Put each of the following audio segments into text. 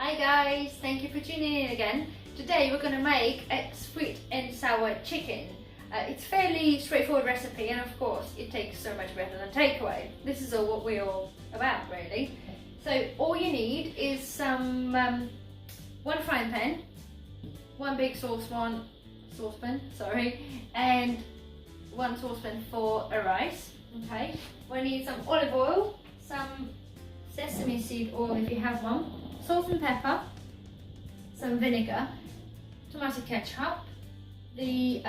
Hi guys, thank you for tuning in again. Today we're going to make a sweet and sour chicken. It's a fairly straightforward recipe, and of course it tastes so much better than takeaway. This is all what we're all about really. So all you need is some one frying pan, one big saucepan, and one saucepan for a rice. Okay, we need some olive oil, some sesame seed oil if you have one, salt and pepper, some vinegar, tomato ketchup, the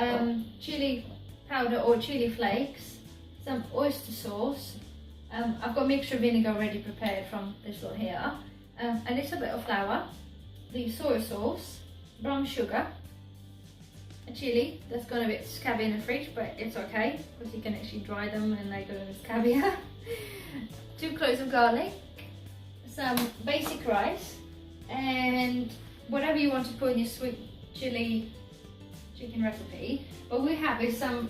chili powder or chili flakes, some oyster sauce. I've got mixture vinegar already prepared from this one here, a little bit of flour, the soy sauce, brown sugar, a chili that's gone a bit scabby in the fridge, but it's okay because you can actually dry them and they go scabbier. 2 cloves of garlic, some basic rice, and whatever you want to put in your sweet chili chicken recipe. What we have is some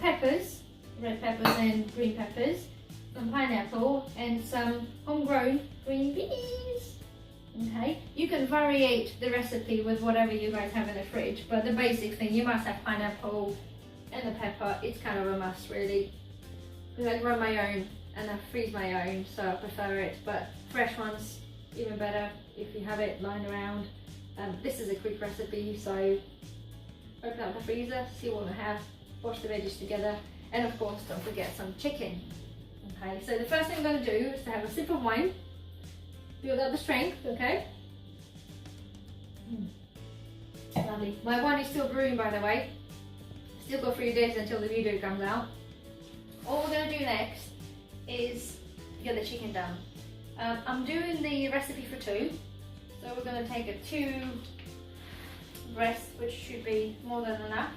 peppers, red peppers and green peppers, some pineapple, and some homegrown green beans. Okay, you can variate the recipe with whatever you guys have in the fridge, but the basic thing, you must have pineapple and the pepper. It's kind of a must really, because I grow my own and I freeze my own, so I prefer it, but fresh ones even better if you have it lying around. This is a quick recipe, so open up the freezer, see what we have, wash the veggies together, and of course don't forget some chicken. Okay, so the first thing I'm going to do is to have a sip of wine, build up the strength. Okay, lovely. My wine is still brewing, by the way. Still got 3 days until the video comes out. All we're going to do next is get the chicken done. I'm doing the recipe for 2, so we're going to take a 2 breasts, which should be more than enough.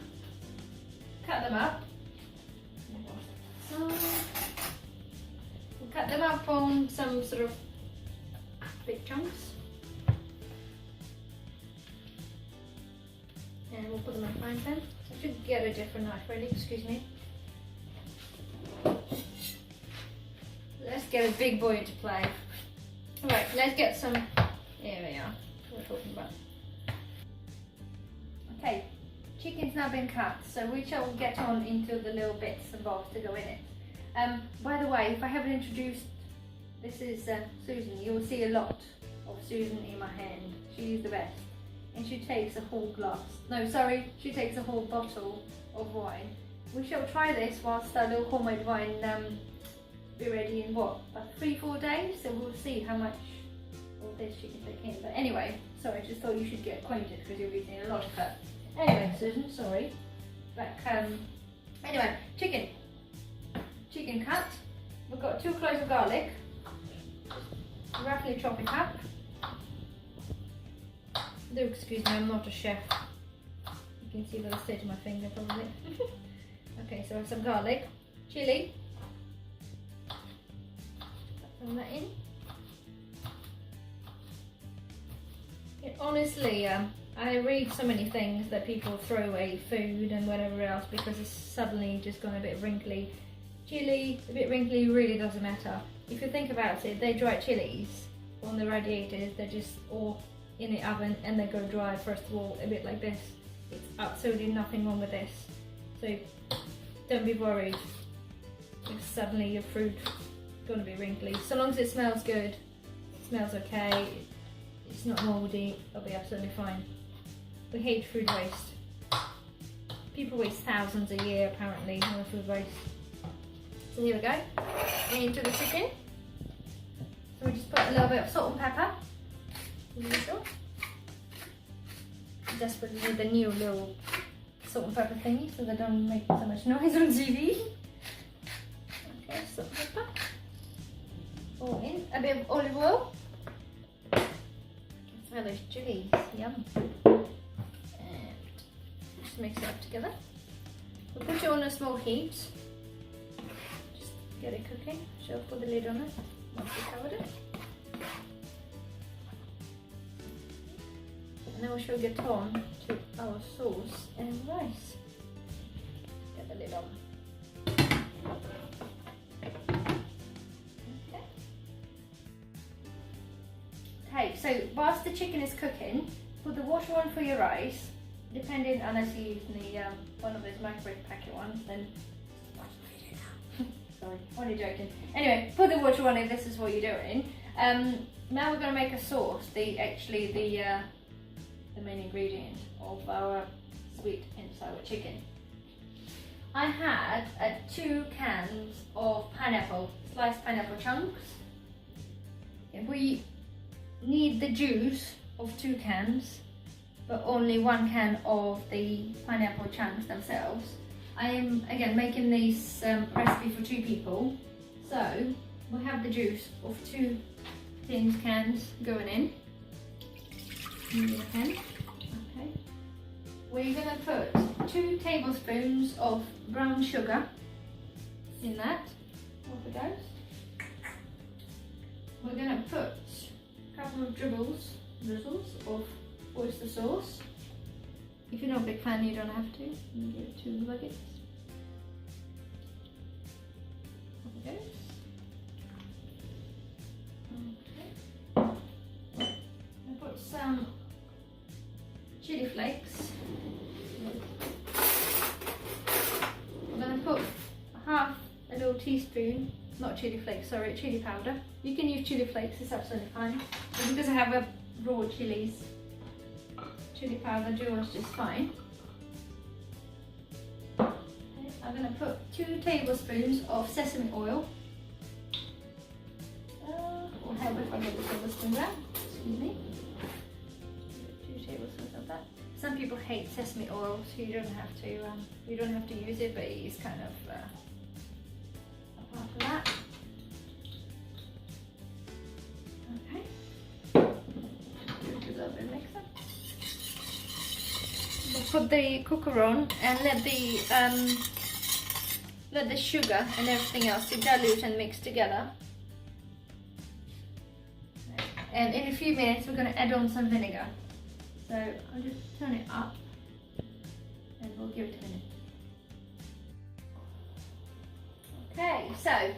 Cut them up. So we'll cut them up on some sort of big chunks, and we'll put them in a frying pan. I should get a different knife ready, excuse me. Let's get a big boy into play. Alright, let's get some, here we are, what we're talking about. Okay, chicken's now been cut, so we shall get on into the little bits and bobs to go in it. By the way, if I haven't introduced, this is Susan. You will see a lot of Susan in my hand. She's the best. And she takes a whole glass, no sorry, she takes a whole bottle of wine. We shall try this whilst our little homemade wine be ready in what, about 3-4 days, so we'll see how much of this she can take in. But anyway, sorry, I just thought you should get acquainted because you're eating a lot of her. Anyway, Susan, sorry. Back, anyway, chicken cut. We've got 2 cloves of garlic, roughly chop it up. Do excuse me, I'm not a chef. You can see by the state of my finger probably. Okay, so some garlic, chili. Put that in. Honestly, I read so many things that people throw away food and whatever else because it's suddenly just gone a bit wrinkly. Chili, a bit wrinkly, really doesn't matter. If you think about it, they dry chilies on the radiators, they're just all in the oven and they go dry first of all, a bit like this. It's absolutely nothing wrong with this. So don't be worried if suddenly your fruit going to be wrinkly. So long as it smells good, it smells okay, it's not mouldy, it'll be absolutely fine. We hate food waste. People waste thousands a year apparently on food waste. So here we go, into the chicken. So we just put a little bit of salt and pepper, as usual. Desperately need the new little salt and pepper thingy so they don't make so much noise on TV. Okay, salt and pepper. All in. A bit of olive oil. Smell those chilies, yum. And just mix it up together. We'll put it on a small heat. Just get it cooking. She'll put the lid on it once we covered it. And then we shall get on to our sauce and rice. Get the lid on. Okay, so whilst the chicken is cooking, put the water on for your rice. Depending, unless you're using the one of those microwave packet ones, then sorry, only joking. Anyway, put the water on if this is what you're doing. Now we're going to make a sauce. The main ingredient of our sweet and sour chicken. I had 2 cans of pineapple, sliced pineapple chunks. And we need the juice of 2 cans, but only 1 can of the pineapple chunks themselves. I am again making this recipe for 2 people, so we have the juice of 2 tin cans going in. Okay. We're gonna put 2 tablespoons of brown sugar in that. Off it goes. We're gonna put a couple of drizzles of oyster sauce. If you're not a big fan, you don't have to. You can give it 2 nuggets. Off it goes. Okay. I'll put some chili flakes. I'm going to put half a little teaspoon, not chili flakes, sorry, chili powder. You can use chili flakes, it's absolutely fine. But because I have a raw chilies, chili powder does just fine. Okay, I'm going to put 2 tablespoons of sesame oil. Or help if I get the tablespoons out, excuse me. 2 tablespoons of that. Some people hate sesame oil, so you don't have to use it, but it is kind of apart from that. Okay. Do a little bit of mixer. We'll put the cooker on and let the sugar and everything else to dilute and mix together. And in a few minutes we're going to add on some vinegar. So I'll just turn it up and we'll give it a minute. Okay, so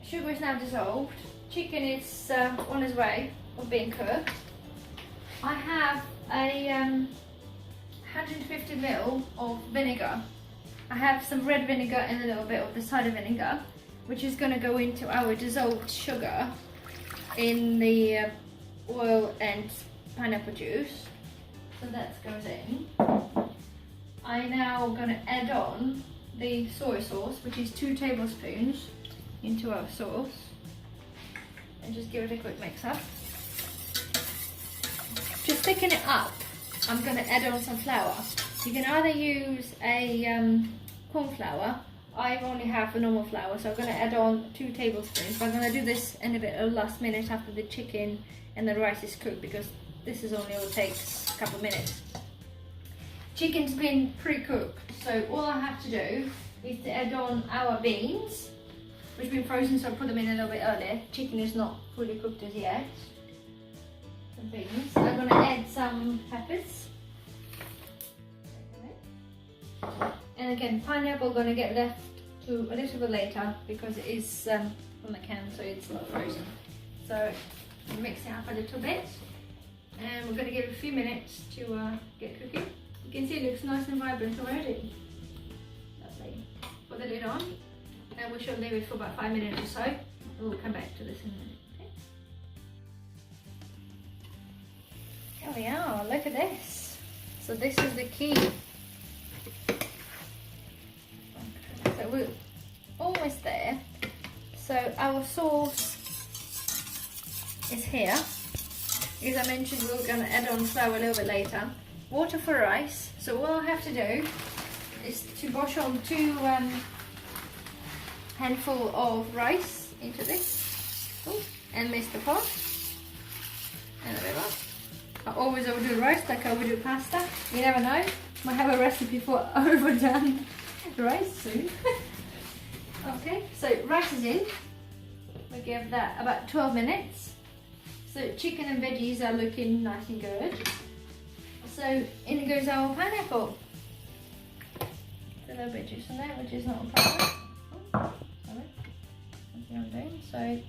sugar is now dissolved. Chicken is on its way of being cooked. I have a 150 ml of vinegar. I have some red vinegar and a little bit of the cider vinegar, which is going to go into our dissolved sugar in the oil and pineapple juice. So that goes in. I'm now going to add on the soy sauce, which is 2 tablespoons into our sauce, and just give it a quick mix up. Just thicken it up, I'm going to add on some flour. You can either use a corn flour. I only have a normal flour, so I'm going to add on 2 tablespoons. But I'm going to do this in a bit of last minute after the chicken and the rice is cooked, because this is only all takes a couple of minutes. Chicken's been pre-cooked, so all I have to do is to add on our beans, which have been frozen, so I put them in a little bit earlier. Chicken is not fully cooked as yet. The beans. I'm going to add some peppers. And again, pineapple going to get left to a little bit later because it is from the can, so it's not frozen. So mix it up a little bit, and we're going to give it a few minutes to get cooking. You can see it looks nice and vibrant already. Lovely. Put the lid on, and we should leave it for about 5 minutes or so. We'll come back to this in a minute. Okay? Here we are. Look at this. So this is the key. So we're almost there. So our sauce is here. As I mentioned, we're going to add on flour a little bit later. Water for rice. So all I have to do is to wash on 2 handful of rice into this. Oh, and mix the pot. And there we go. I always overdo rice like I overdo pasta. You never know. Might have a recipe for overdone rice soon. Okay, so rice is in. We give that about 12 minutes. So chicken and veggies are looking nice and good. So in goes our pineapple. A little bit juice in there, which is not a problem. Oh, sorry. That's what I'm doing. So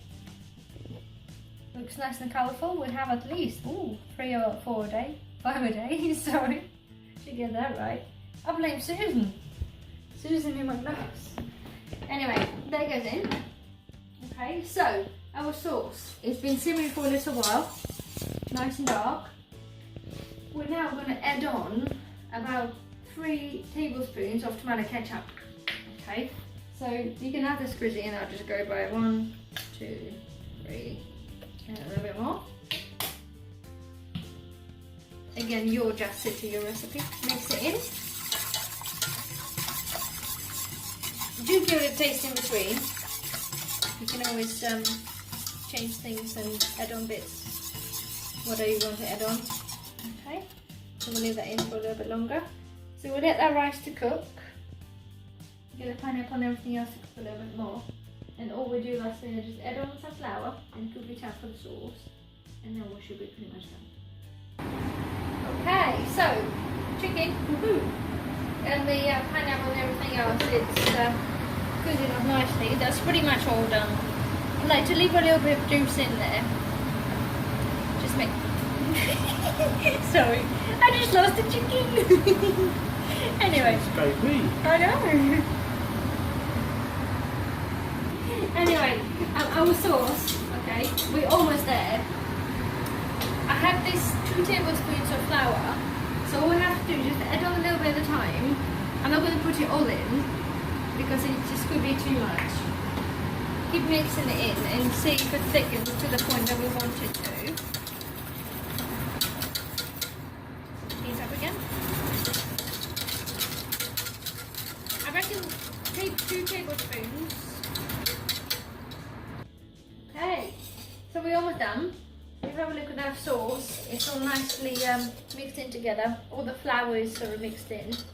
Looks nice and colourful. We have at least 3 or 4 a day, 5 a day. Sorry, should get that right. I blame Susan. Susan in my glass. Anyway, that goes in. Okay, so our sauce. It's been simmering for a little while, nice and dark. We're now going to add on about 3 tablespoons of tomato ketchup. Okay, so you can add this grizzy and I'll just go by 1, 2, 3, and a little bit more. Again, you adjust it to your recipe. Mix it in. Do give it a taste in between. You can always change things and add on bits, whatever you want to add on. Okay, so we'll leave that in for a little bit longer. So we'll let that rice to cook. Get the pineapple and everything else to cook a little bit more. And all we do last thing is just add on some flour and cook it up for the sauce. And then we should be pretty much done. Okay, so chicken, and the pineapple and everything else, it's cooking up nicely. That's pretty much all done. I like to leave a little bit of juice in there. Just make... Sorry, I just lost the chicken. Anyway. Straight me. I know. Anyway, our sauce, okay, we're almost there. I have this 2 tablespoons of flour, so all we have to do is just add on a little bit at a time. I'm not going to put it all in because it just could be too much. Keep mixing it in and see if it thickens to the point that we want it to. These up again. I reckon take 2 tablespoons. Okay, so we're almost done. If you have a look at our sauce, it's all nicely mixed in together. All the flour is sort of mixed in. So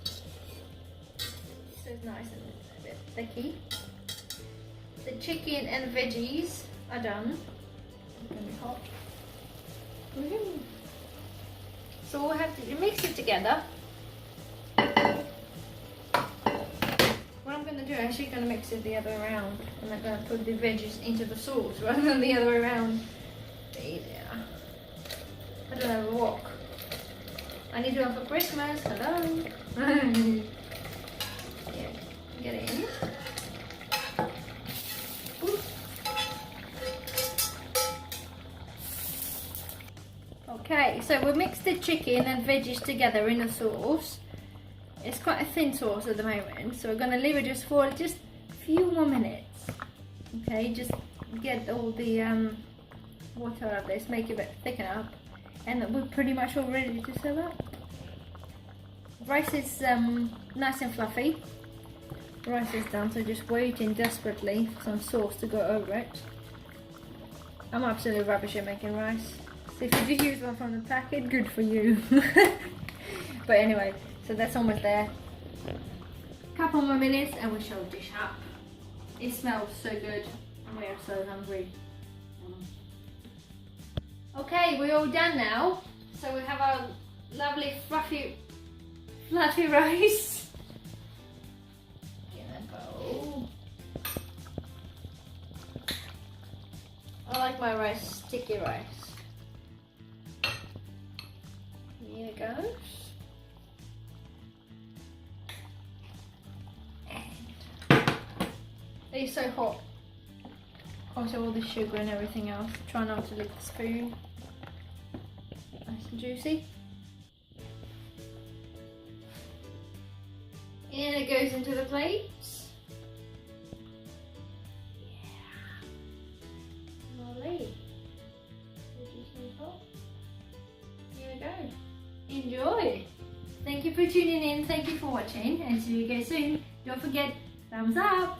it's nice and a bit thicky. The chicken and veggies are done. It's going to be hot. So we'll have to mix it together. What I'm going to do, I'm actually going to mix it the other way around. And I'm going to put the veggies into the sauce rather than the other way around. Easier. I don't have a wok. I need one for Christmas. Hello. Yeah, get it in. Okay, so we mixed the chicken and veggies together in a sauce. It's quite a thin sauce at the moment, so we're going to leave it just for just a few more minutes. Okay, just get all the water out of this, make it a bit thicken up, and we're pretty much all ready to serve up. Rice is nice and fluffy. Rice is done, so just waiting desperately for some sauce to go over it. I'm absolutely rubbish at making rice. So if you do use one from the packet, good for you. But anyway, so that's almost there. Couple more minutes and we shall dish up. It smells so good and we are so hungry. Okay, we're all done now. So we have our lovely fluffy rice. In a bowl. I like my rice, sticky rice. Here it goes. And it's so hot. Also all the sugar and everything else. Try not to lick the spoon. Nice and juicy. And it goes into the plates. Yeah. Lovely. Here we go. Enjoy. Thank you for tuning in. Thank you for watching. And see you again soon. Don't forget, thumbs up.